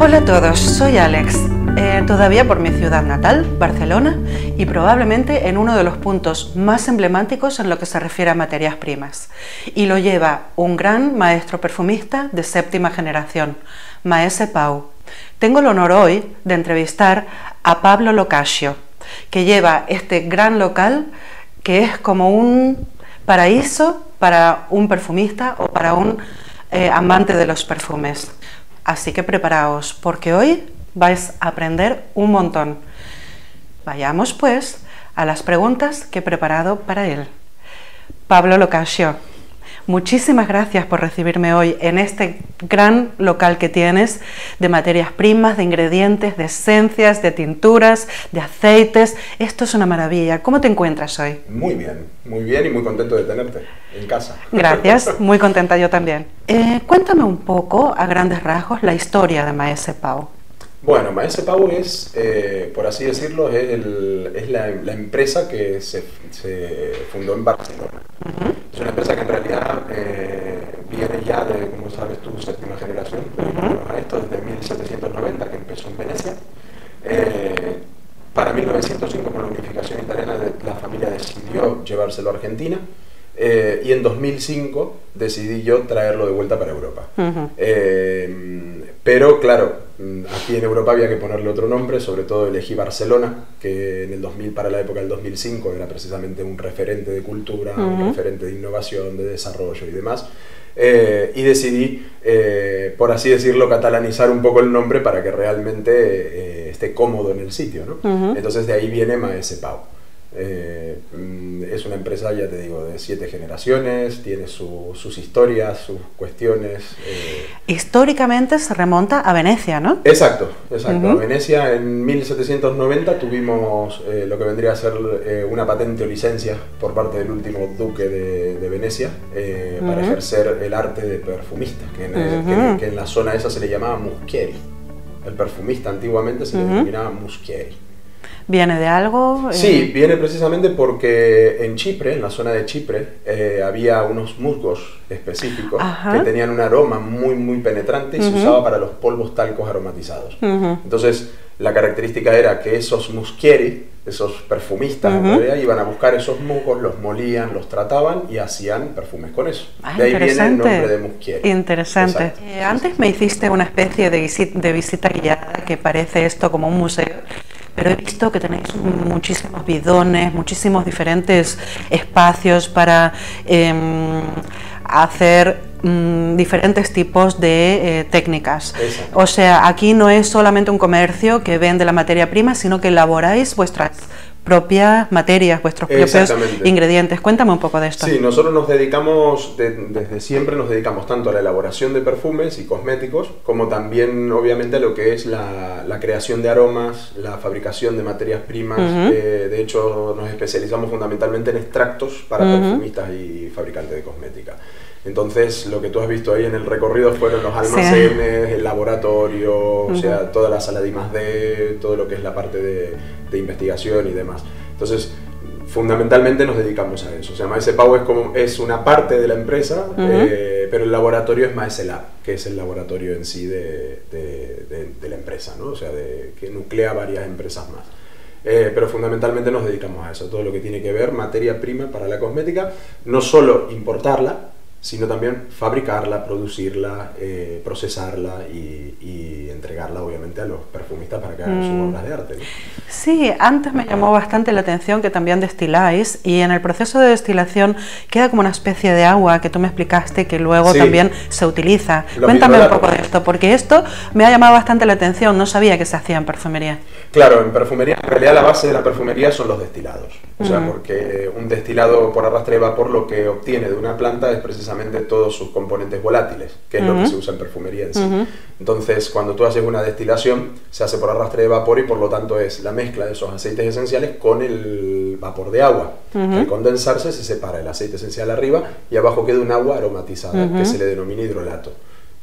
Hola a todos, soy Alex, todavía por mi ciudad natal, Barcelona, y probablemente en uno de los puntos más emblemáticos en lo que se refiere a materias primas. Y lo lleva un gran maestro perfumista de séptima generación, Maese Pau. Tengo el honor hoy de entrevistar a Pablo Locascio, que lleva este gran local que es como un paraíso para un perfumista o para un amante de los perfumes. Así que preparaos, porque hoy vais a aprender un montón. Vayamos pues a las preguntas que he preparado para él. Pablo Locascio, muchísimas gracias por recibirme hoy en este gran local que tienes de materias primas, de ingredientes, de esencias, de tinturas, de aceites. Esto es una maravilla. ¿Cómo te encuentras hoy? Muy bien y muy contento de tenerte en casa. Gracias, muy contenta yo también. Cuéntame un poco, a grandes rasgos, la historia de Maese Pau. Bueno, Maese Pau es, por así decirlo, es la empresa que se fundó en Barcelona. Es una empresa que en realidad viene ya de, como sabes tú, séptima generación. A esto desde 1790, que empezó en Venecia. Para 1905, con la unificación italiana, la familia decidió llevárselo a Argentina. Y en 2005 decidí yo traerlo de vuelta para Europa. Pero claro, aquí en Europa había que ponerle otro nombre, sobre todo elegí Barcelona, que en el 2000, para la época del 2005 era precisamente un referente de cultura, un referente de innovación, de desarrollo y demás. Y decidí, por así decirlo, catalanizar un poco el nombre para que realmente esté cómodo en el sitio, ¿no? Entonces de ahí viene Maese Pau. Es una empresa, ya te digo, de 7 generaciones, tiene sus historias, sus cuestiones. Históricamente se remonta a Venecia, ¿no? Exacto. A Venecia en 1790 tuvimos lo que vendría a ser una patente o licencia por parte del último duque de Venecia para ejercer el arte de perfumista, que en la zona esa se le llamaba muschieri. El perfumista antiguamente se le denominaba muschieri. ¿Viene de algo? Sí, viene precisamente porque en Chipre, en la zona de Chipre, había unos musgos específicos que tenían un aroma muy penetrante y se usaba para los polvos talcos aromatizados. Entonces, la característica era que esos muschieri, esos perfumistas, en realidad, iban a buscar esos musgos, los molían, los trataban y hacían perfumes con eso. De ahí viene el nombre de muschieri. Interesante. Antes me hiciste una especie de visita guiada que parece esto como un museo. Pero he visto que tenéis muchísimos bidones, muchísimos diferentes espacios para hacer diferentes tipos de técnicas. O sea, aquí no es solamente un comercio que vende la materia prima, sino que elaboráis vuestras propias materias, vuestros propios ingredientes. Cuéntame un poco de esto. Sí, nosotros nos dedicamos, desde siempre nos dedicamos tanto a la elaboración de perfumes y cosméticos, como también obviamente a lo que es la creación de aromas, la fabricación de materias primas. De hecho, nos especializamos fundamentalmente en extractos para perfumistas y fabricantes de cosmética. Entonces, lo que tú has visto ahí en el recorrido fueron los almacenes, el laboratorio, o sea, toda la sala de I+D, todo lo que es la parte de investigación y demás. Entonces, fundamentalmente nos dedicamos a eso. O sea, Maese Pau es una parte de la empresa, pero el laboratorio es Maese Lab, que es el laboratorio en sí de la empresa, ¿no? O sea, que nuclea varias empresas más. Pero fundamentalmente nos dedicamos a eso, todo lo que tiene que ver materia prima para la cosmética, no solo importarla, sino también fabricarla, producirla, procesarla y entregarla obviamente a los perfumistas para que hagan sus obras de arte, ¿no? Sí, antes me llamó bastante la atención que también destiláis y en el proceso de destilación queda como una especie de agua que tú me explicaste que luego también se utiliza. Cuéntame un poco de esto, porque esto me ha llamado bastante la atención, no sabía que se hacía en perfumería. Claro, en perfumería, en realidad la base de la perfumería son los destilados. O sea, porque un destilado por arrastre de vapor lo que obtiene de una planta es precisamente todos sus componentes volátiles, que es lo que se usa en perfumería en sí. Entonces, cuando tú haces una destilación, se hace por arrastre de vapor y por lo tanto es la mezcla de esos aceites esenciales con el vapor de agua. Al condensarse se separa el aceite esencial arriba y abajo queda un agua aromatizada que se le denomina hidrolato.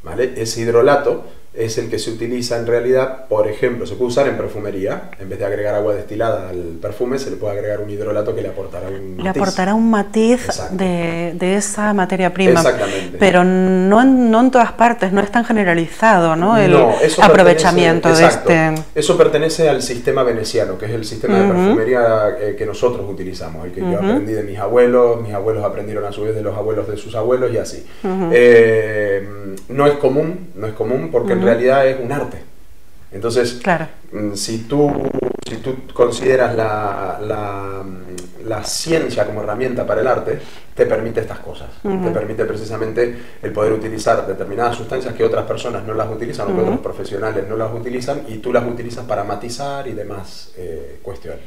¿Vale? Ese hidrolato es el que se utiliza en realidad, por ejemplo, se puede usar en perfumería. En vez de agregar agua destilada al perfume, se le puede agregar un hidrolato que le aportará un matiz. Le aportará un matiz de esa materia prima. Exactamente. Pero no en todas partes, no es tan generalizado, ¿no? El eso aprovechamiento de este... Eso pertenece al sistema veneciano, que es el sistema de perfumería que nosotros utilizamos, el que yo aprendí de mis abuelos aprendieron a su vez de los abuelos de sus abuelos y así. No es común porque en realidad es un arte. Entonces, claro, si tú consideras la ciencia como herramienta para el arte, te permite estas cosas. Te permite precisamente el poder utilizar determinadas sustancias que otras personas no las utilizan o que otros profesionales no las utilizan, y tú las utilizas para matizar y demás cuestiones.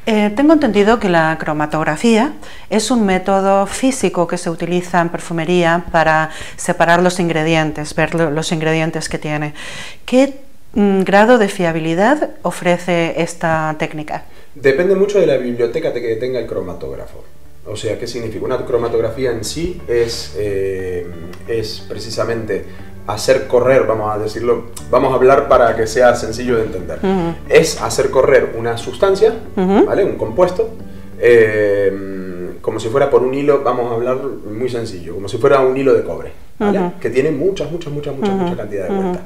Tengo entendido que la cromatografía es un método físico que se utiliza en perfumería para separar los ingredientes, ver los ingredientes que tiene. ¿Qué grado de fiabilidad ofrece esta técnica? Depende mucho de la biblioteca que tenga el cromatógrafo. O sea, ¿qué significa? Una cromatografía en sí es precisamente hacer correr, vamos a decirlo, vamos a hablar para que sea sencillo de entender. Es hacer correr una sustancia, ¿vale? Un compuesto, como si fuera por un hilo, vamos a hablar muy sencillo, como si fuera un hilo de cobre, ¿vale? Que tiene mucha cantidad de vueltas.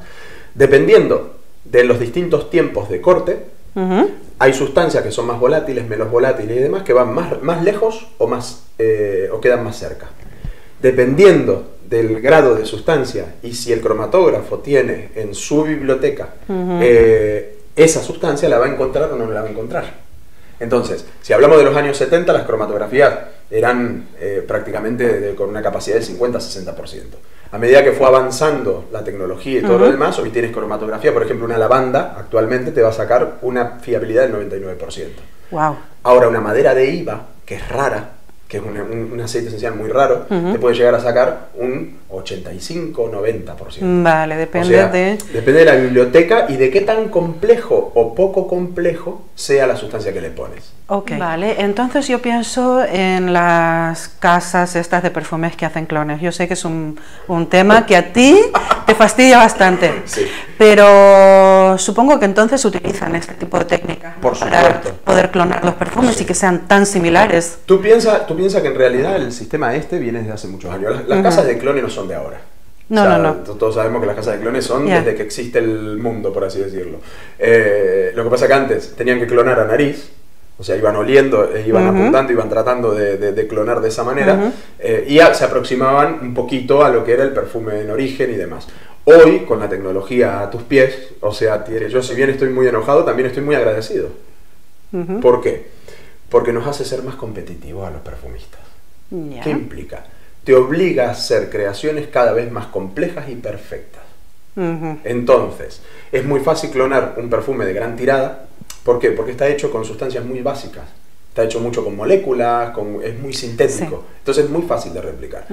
Dependiendo de los distintos tiempos de corte, hay sustancias que son más volátiles, menos volátiles y demás, que van más lejos o quedan más cerca. Dependiendo del grado de sustancia y si el cromatógrafo tiene en su biblioteca esa sustancia, ¿la va a encontrar o no la va a encontrar? Entonces, si hablamos de los años 70, las cromatografías eran prácticamente con una capacidad del 50-60%. A medida que fue avanzando la tecnología y todo lo demás, hoy tienes cromatografía, por ejemplo, una lavanda actualmente te va a sacar una fiabilidad del 99%. Wow. Ahora, una madera de IVA, que es rara, que es un aceite esencial muy raro, te puede llegar a sacar un 85-90%. Vale, depende depende de la biblioteca y de qué tan complejo o poco complejo sea la sustancia que le pones. Ok. Vale, entonces yo pienso en las casas estas de perfumes que hacen clones. Yo sé que es un tema que a ti te fastidia bastante. Sí. Pero supongo que entonces utilizan este tipo de técnicas para poder clonar los perfumes y que sean tan similares. Tú piensa que en realidad el sistema viene desde hace muchos años. Las casas de clones no son de ahora. No. Todos sabemos que las casas de clones son desde que existe el mundo, por así decirlo. Lo que pasa que antes tenían que clonar a nariz, o sea, iban oliendo, iban apuntando, iban tratando de clonar de esa manera, y se aproximaban un poquito a lo que era el perfume en origen y demás. Hoy, con la tecnología a tus pies, o sea, yo si bien estoy muy enojado, también estoy muy agradecido. ¿Por qué? Porque nos hace ser más competitivos a los perfumistas. ¿Qué implica? Te obliga a hacer creaciones cada vez más complejas y perfectas. Entonces, es muy fácil clonar un perfume de gran tirada. ¿Por qué? Porque está hecho con sustancias muy básicas. Está hecho mucho con moléculas, es muy sintético. Sí. Entonces es muy fácil de replicar.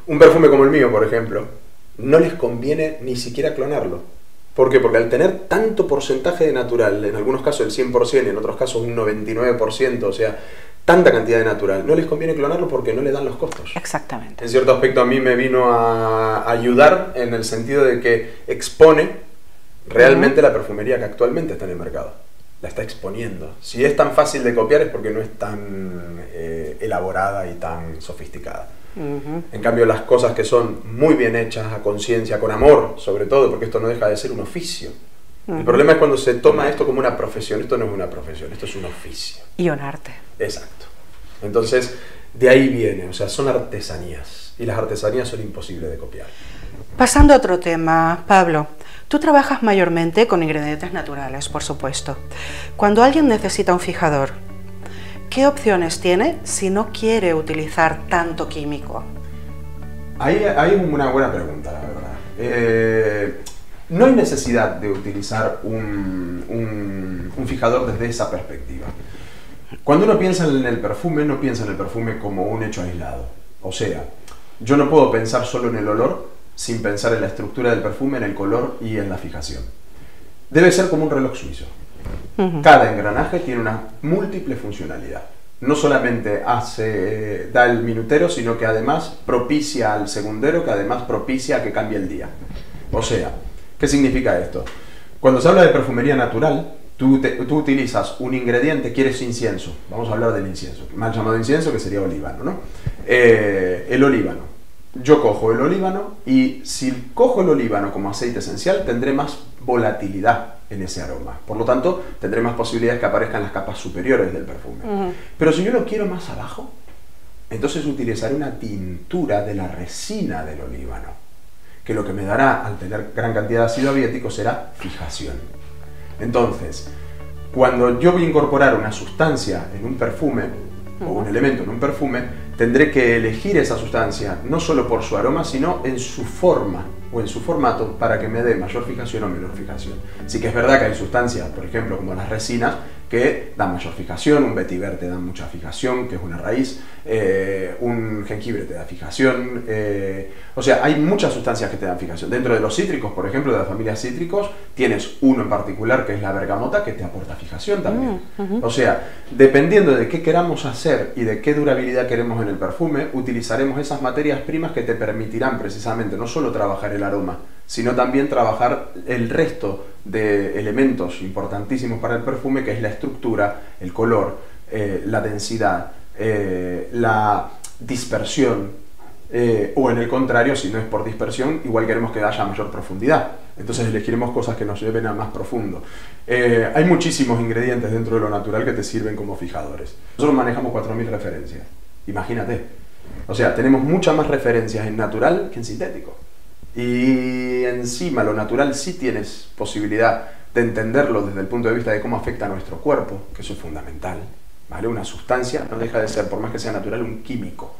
Un perfume como el mío, por ejemplo, no les conviene ni siquiera clonarlo. ¿Por qué? Porque al tener tanto porcentaje de natural, en algunos casos el 100% y en otros casos un 99%, o sea, tanta cantidad de natural, no les conviene clonarlo porque no le dan los costos. Exactamente. En cierto aspecto a mí me vino a ayudar en el sentido de que expone realmente la perfumería que actualmente está en el mercado. La está exponiendo. Si es tan fácil de copiar es porque no es tan elaborada y tan sofisticada. En cambio, las cosas que son muy bien hechas, a conciencia, con amor, sobre todo, porque esto no deja de ser un oficio. El problema es cuando se toma esto como una profesión. Esto no es una profesión, esto es un oficio. Y un arte. Exacto. Entonces, de ahí viene, o sea, son artesanías. Y las artesanías son imposibles de copiar. Pasando a otro tema, Pablo. Tú trabajas mayormente con ingredientes naturales, por supuesto. Cuando alguien necesita un fijador, ¿qué opciones tiene si no quiere utilizar tanto químico? Ahí es una buena pregunta, la verdad. No hay necesidad de utilizar un fijador desde esa perspectiva. Cuando uno piensa en el perfume, no piensa en el perfume como un hecho aislado. O sea, yo no puedo pensar solo en el olor sin pensar en la estructura del perfume, en el color y en la fijación. Debe ser como un reloj suizo. Cada engranaje tiene una múltiple funcionalidad. No solamente da el minutero, sino que además propicia al segundero, que además propicia a que cambie el día. O sea, ¿Qué significa esto? Cuando se habla de perfumería natural, tú utilizas un ingrediente, quieres incienso, vamos a hablar del incienso, mal llamado incienso, que sería olíbano, ¿no? El olíbano. Yo cojo el olíbano y si cojo el olíbano como aceite esencial, tendré más volatilidad en ese aroma. Por lo tanto, tendré más posibilidades que aparezcan las capas superiores del perfume. Pero si yo lo quiero más abajo, entonces utilizaré una tintura de la resina del olíbano, que lo que me dará, al tener gran cantidad de ácido abietíco, será fijación. Entonces, cuando yo voy a incorporar una sustancia en un perfume, o un elemento en un perfume, tendré que elegir esa sustancia, no solo por su aroma, sino en su forma o en su formato, para que me dé mayor fijación o menor fijación. Sí que es verdad que hay sustancias, por ejemplo, como las resinas, que dan mayor fijación, un vetiver te da mucha fijación, que es una raíz, un jengibre te da fijación, o sea, hay muchas sustancias que te dan fijación. Dentro de los cítricos, por ejemplo, de la familia cítricos, tienes uno en particular que es la bergamota, que te aporta fijación también. O sea, dependiendo de qué queramos hacer y de qué durabilidad queremos en el perfume, utilizaremos esas materias primas que te permitirán precisamente no solo trabajar el aroma, sino también trabajar el resto de elementos importantísimos para el perfume, que es la estructura, el color, la densidad, la dispersión, o en el contrario, si no es por dispersión, igual queremos que haya mayor profundidad. Entonces elegiremos cosas que nos lleven a más profundo. Hay muchísimos ingredientes dentro de lo natural que te sirven como fijadores. Nosotros manejamos 4000 referencias, imagínate. O sea, tenemos muchas más referencias en natural que en sintético. Y encima lo natural sí tienes posibilidad de entenderlo desde el punto de vista de cómo afecta a nuestro cuerpo, que eso es fundamental, ¿vale? Una sustancia no deja de ser, por más que sea natural, un químico.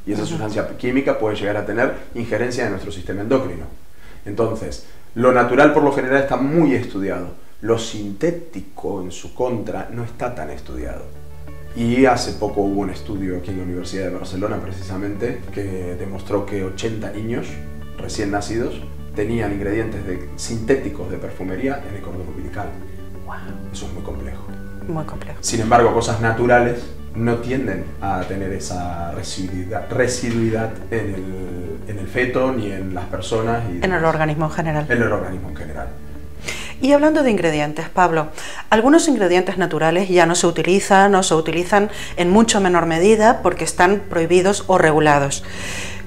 Y esa sustancia química puede llegar a tener injerencia en nuestro sistema endocrino. Entonces, lo natural por lo general está muy estudiado. Lo sintético, en su contra, no está tan estudiado. Y hace poco hubo un estudio aquí en la Universidad de Barcelona, precisamente, que demostró que 80 niños recién nacidos tenían ingredientes sintéticos de perfumería en el cordón umbilical. Wow. Eso es muy complejo. Muy complejo. Sin embargo, cosas naturales no tienden a tener esa residuidad en el feto ni en las personas. Y en el organismo en general. En el organismo en general. Y hablando de ingredientes, Pablo, algunos ingredientes naturales ya no se utilizan o se utilizan en mucho menor medida porque están prohibidos o regulados,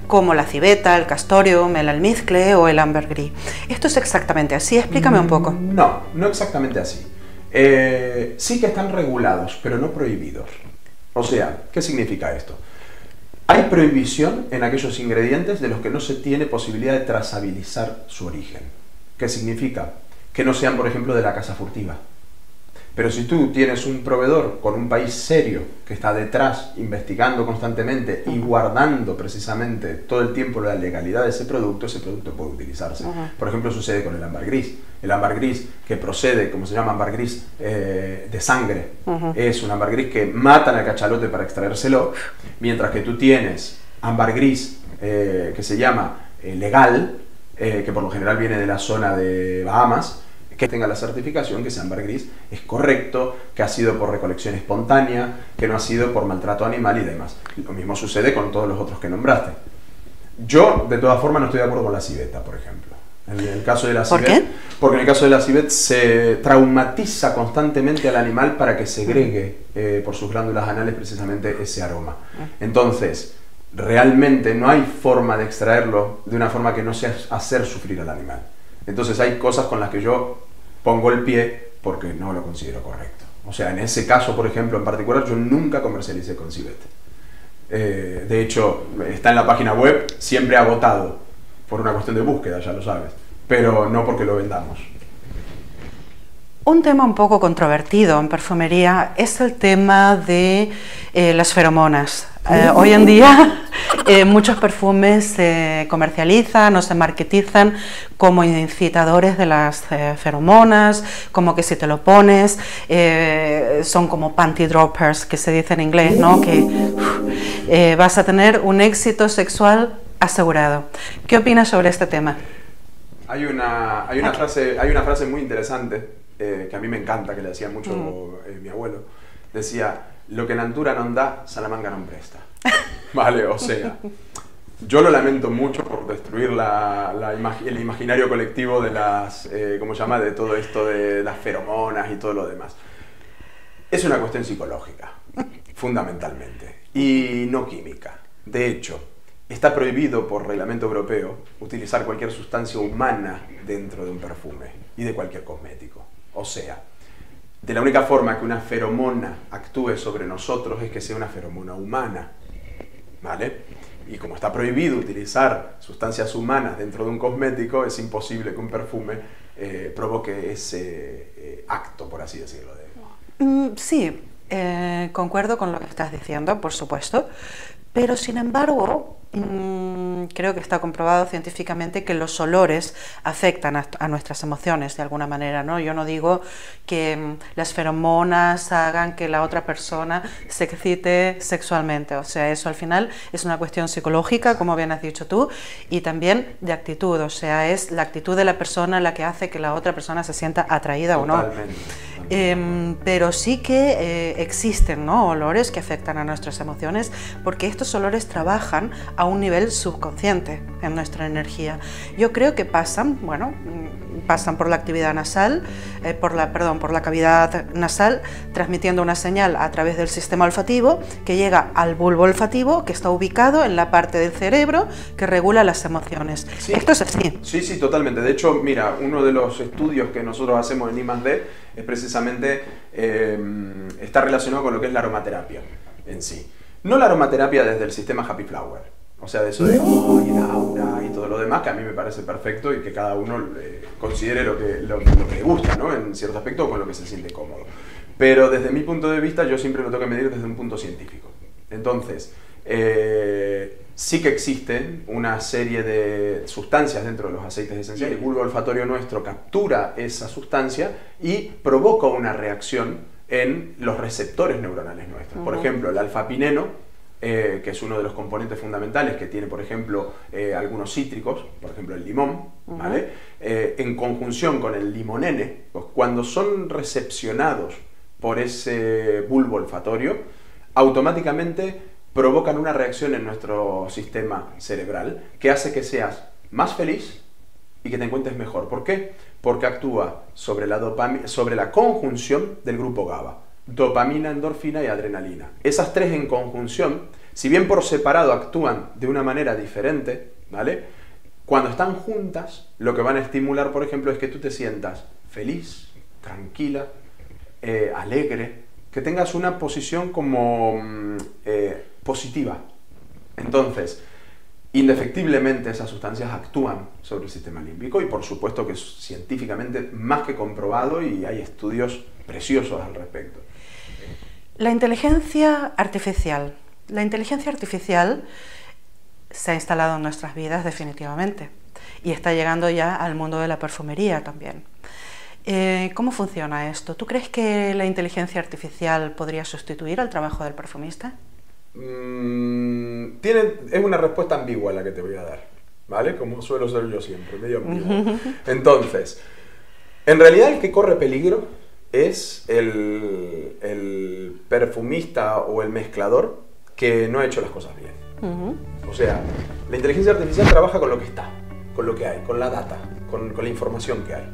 como la civeta, el castoreum, el almizcle o el ambergris. ¿Esto es exactamente así? Explícame un poco. No, no exactamente así. Sí que están regulados, pero no prohibidos. O sea, ¿qué significa esto? Hay prohibición en aquellos ingredientes de los que no se tiene posibilidad de trazabilizar su origen. ¿Qué significa? Que no sean, por ejemplo, de la caza furtiva. Pero si tú tienes un proveedor con un país serio que está detrás investigando constantemente y guardando precisamente todo el tiempo la legalidad de ese producto puede utilizarse. Por ejemplo, sucede con el ámbar gris. El ámbar gris que procede, como se llama ámbar gris, de sangre, es un ámbar gris que matan al cachalote para extraérselo, mientras que tú tienes ámbar gris que se llama legal, que por lo general viene de la zona de Bahamas, que tenga la certificación que ese ámbar gris es correcto, que ha sido por recolección espontánea, que no ha sido por maltrato animal y demás. Lo mismo sucede con todos los otros que nombraste. Yo, de todas formas, no estoy de acuerdo con la civeta, por ejemplo. En el caso de la civet, ¿por qué? Porque en el caso de la civet se traumatiza constantemente al animal para que segregue por sus glándulas anales precisamente ese aroma. Entonces, realmente no hay forma de extraerlo de una forma que no sea hacer sufrir al animal. Entonces hay cosas con las que yo pongo el pie porque no lo considero correcto. O sea, en ese caso, por ejemplo, en particular, yo nunca comercialicé con civet. De hecho, está en la página web, siempre agotado, por una cuestión de búsqueda, ya lo sabes, pero no porque lo vendamos. Un tema un poco controvertido en perfumería es el tema de las feromonas. Hoy en día muchos perfumes se comercializan o se marketizan como incitadores de las feromonas, como que si te lo pones son como panty droppers, que se dice en inglés, ¿no? Que vas a tener un éxito sexual asegurado. ¿Qué opinas sobre este tema? Hay una frase muy interesante que a mí me encanta, que le decía mucho mi abuelo. Decía: lo que natura non dá, Salamanca non presta. Vale, o sea, Yo lo lamento mucho por destruir el imaginario colectivo de las, ¿cómo se llama?, de todo esto de las feromonas y todo lo demás. Es una cuestión psicológica, fundamentalmente, y no química. De hecho, está prohibido por reglamento europeo utilizar cualquier sustancia humana dentro de un perfume y de cualquier cosmético. O sea, de la única forma que una feromona actúe sobre nosotros es que sea una feromona humana, ¿vale? Y como está prohibido utilizar sustancias humanas dentro de un cosmético, es imposible que un perfume provoque ese acto, por así decirlo. Sí, concuerdo con lo que estás diciendo, por supuesto, pero sin embargo, creo que está comprobado científicamente que los olores afectan a nuestras emociones de alguna manera, ¿no? Yo no digo que las feromonas hagan que la otra persona se excite sexualmente, o sea, eso al final es una cuestión psicológica, como bien has dicho tú, y también de actitud, o sea, es la actitud de la persona la que hace que la otra persona se sienta atraída o no. Pero sí que existen, ¿no?, olores que afectan a nuestras emociones, porque estos olores trabajan a un nivel subconsciente en nuestra energía. Yo creo que pasan por la actividad nasal, por la cavidad nasal, transmitiendo una señal a través del sistema olfativo que llega al bulbo olfativo, que está ubicado en la parte del cerebro que regula las emociones. Sí. Esto es así. Sí, sí, totalmente. De hecho, mira, uno de los estudios que nosotros hacemos en I+D es precisamente, está relacionado con lo que es la aromaterapia en sí. No la aromaterapia desde el sistema Happy Flower, o sea, de eso de y el aura y todo lo demás, que a mí me parece perfecto y que cada uno considere lo que le gusta, ¿no?, en cierto aspecto, o con lo que se siente cómodo. Pero desde mi punto de vista, yo siempre lo tengo que medir desde un punto científico. Entonces, sí que existen una serie de sustancias dentro de los aceites esenciales. El bulbo olfatorio nuestro captura esa sustancia y provoca una reacción en los receptores neuronales nuestros. Por ejemplo, el alfa-pineno, que es uno de los componentes fundamentales que tiene, por ejemplo, algunos cítricos, por ejemplo el limón, ¿vale? En conjunción con el limonene, pues cuando son recepcionados por ese bulbo olfatorio, automáticamente provocan una reacción en nuestro sistema cerebral que hace que seas más feliz y que te encuentres mejor. ¿Por qué? Porque actúa sobre la conjunción del grupo GABA. Dopamina, endorfina y adrenalina. Esas tres en conjunción, si bien por separado actúan de una manera diferente, ¿vale?, cuando están juntas, lo que van a estimular, por ejemplo, es que tú te sientas feliz, tranquila, alegre, que tengas una posición como positiva. Entonces, indefectiblemente esas sustancias actúan sobre el sistema límbico y por supuesto que es científicamente más que comprobado y hay estudios preciosos al respecto. La inteligencia artificial. La inteligencia artificial se ha instalado en nuestras vidas definitivamente y está llegando ya al mundo de la perfumería también. ¿Cómo funciona esto? ¿Tú crees que la inteligencia artificial podría sustituir al trabajo del perfumista? Es una respuesta ambigua la que te voy a dar, ¿vale? Como suelo ser yo siempre, medio ambiguo. Entonces, en realidad el que corre peligro es el perfumista o el mezclador que no ha hecho las cosas bien. O sea, la inteligencia artificial trabaja con lo que está, con lo que hay, con la data, con la información que hay.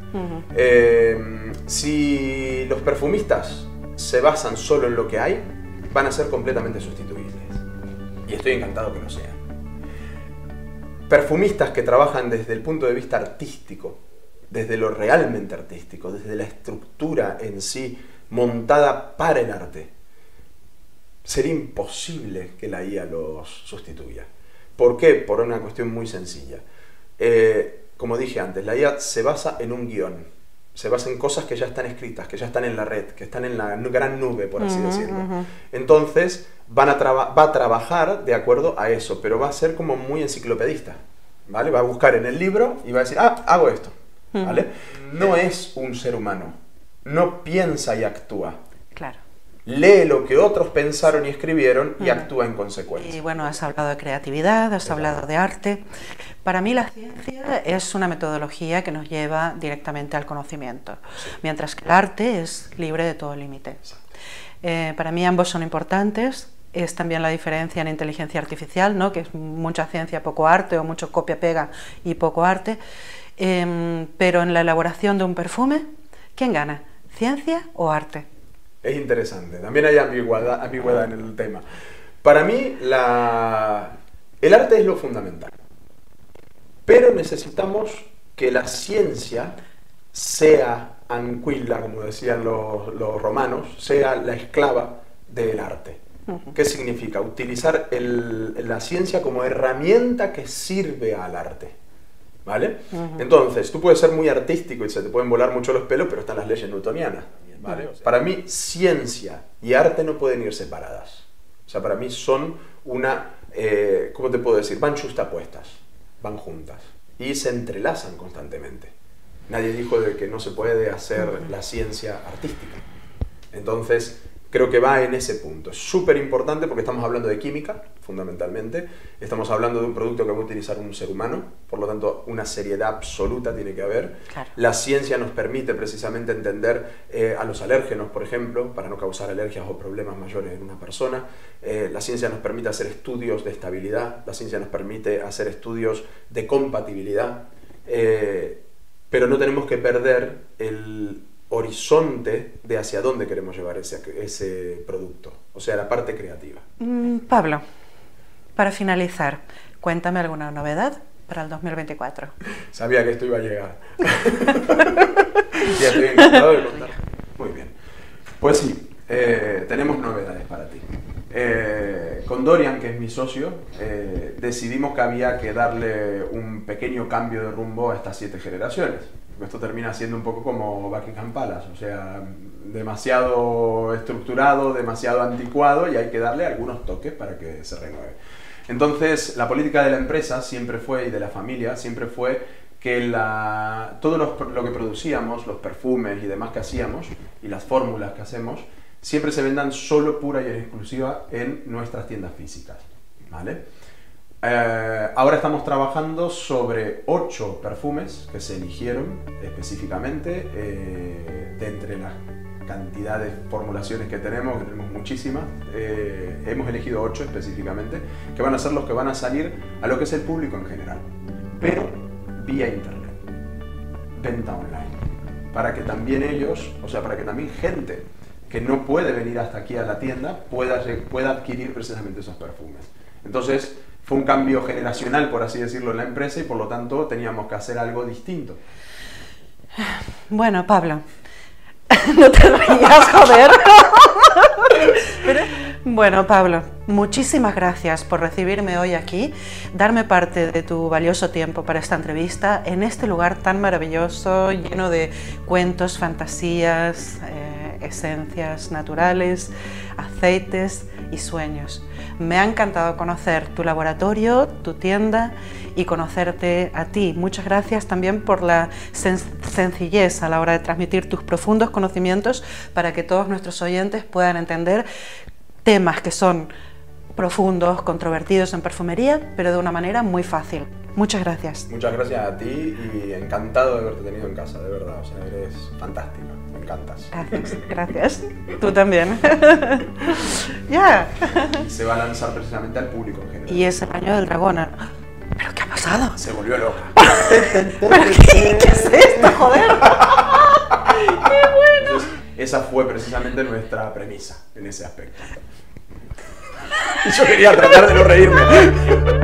Si los perfumistas se basan solo en lo que hay, van a ser completamente sustituibles. Y estoy encantado que lo sean. Perfumistas que trabajan desde el punto de vista artístico, desde lo realmente artístico, desde la estructura en sí, montada para el arte, sería imposible que la IA los sustituya. ¿Por qué? Por una cuestión muy sencilla. Como dije antes, la IA se basa en un guión. Se basa en cosas que ya están escritas, que ya están en la red, que están en la gran nube, por así decirlo. Entonces, va a trabajar de acuerdo a eso, pero va a ser como muy enciclopedista, ¿vale? Va a buscar en el libro y va a decir, hago esto, ¿vale? No es un ser humano, no piensa y actúa. Claro. Lee lo que otros pensaron y escribieron y actúa en consecuencia. Y bueno, has hablado de creatividad, has hablado de arte. Para mí la ciencia es una metodología que nos lleva directamente al conocimiento, mientras que el arte es libre de todo límite. Para mí ambos son importantes, es también la diferencia en inteligencia artificial, ¿no? Que es mucha ciencia, poco arte, o mucho copia-pega y poco arte. Pero en la elaboración de un perfume, ¿quién gana? ¿Ciencia o arte? Es interesante, también hay ambigüedad en el tema. Para mí, el arte es lo fundamental, pero necesitamos que la ciencia sea anquila, como decían los romanos, sea la esclava del arte. ¿Qué significa? Utilizar la ciencia como herramienta que sirve al arte, ¿vale? Entonces, tú puedes ser muy artístico y se te pueden volar mucho los pelos, pero están las leyes newtonianas, ¿vale? Para mí, ciencia y arte no pueden ir separadas. O sea, para mí son ¿cómo te puedo decir? Van justapuestas, van juntas y se entrelazan constantemente. Nadie dijo de que no se puede hacer la ciencia artística. Entonces, creo que va en ese punto. Es súper importante porque estamos hablando de química, fundamentalmente. Estamos hablando de un producto que va a utilizar un ser humano, por lo tanto, una seriedad absoluta tiene que haber. Claro. La ciencia nos permite precisamente entender a los alérgenos, por ejemplo, para no causar alergias o problemas mayores en una persona. La ciencia nos permite hacer estudios de estabilidad, la ciencia nos permite hacer estudios de compatibilidad, pero no tenemos que perder el horizonte de hacia dónde queremos llevar ese producto, o sea, la parte creativa. Pablo, para finalizar, cuéntame alguna novedad para el 2024. Sabía que esto iba a llegar. Ya estoy encantado de contar. Muy bien. Pues sí, tenemos novedades para ti. Con Dorian, que es mi socio, decidimos que había que darle un pequeño cambio de rumbo a estas 7 generaciones. Esto termina siendo un poco como Buckingham Palace, o sea, demasiado estructurado, demasiado anticuado, y hay que darle algunos toques para que se renueve. Entonces, la política de la empresa siempre fue, y de la familia, siempre fue que todo lo que producíamos, los perfumes y demás que hacíamos, y las fórmulas que hacemos, siempre se vendan solo, pura y en exclusiva en nuestras tiendas físicas, ¿vale? Ahora estamos trabajando sobre 8 perfumes que se eligieron específicamente de entre las cantidad de formulaciones que tenemos muchísimas. Hemos elegido 8 específicamente, que van a ser los que van a salir a lo que es el público en general, pero vía internet, venta online, para que también ellos, o sea, para que también gente que no puede venir hasta aquí a la tienda pueda adquirir precisamente esos perfumes. Entonces, fue un cambio generacional, por así decirlo, en la empresa, y por lo tanto teníamos que hacer algo distinto. Bueno, Pablo, no te rías, joder. Bueno, Pablo, muchísimas gracias por recibirme hoy aquí, darme parte de tu valioso tiempo para esta entrevista en este lugar tan maravilloso, lleno de cuentos, fantasías, esencias naturales, aceites y sueños. Me ha encantado conocer tu laboratorio, tu tienda y conocerte a ti. Muchas gracias también por la sencillez a la hora de transmitir tus profundos conocimientos para que todos nuestros oyentes puedan entender temas que son profundos, controvertidos en perfumería, pero de una manera muy fácil. Muchas gracias. Muchas gracias a ti y encantado de haberte tenido en casa, de verdad. O sea, eres fantástica, me encantas. Gracias, gracias. Tú también. Ya. Y se va a lanzar precisamente al público en general. Y ese baño del dragón. ¿Pero qué ha pasado? Se volvió loca. ¿Pero qué es esto, joder? ¡Qué bueno! Entonces, esa fue precisamente nuestra premisa en ese aspecto. Yo quería tratar de no reírme.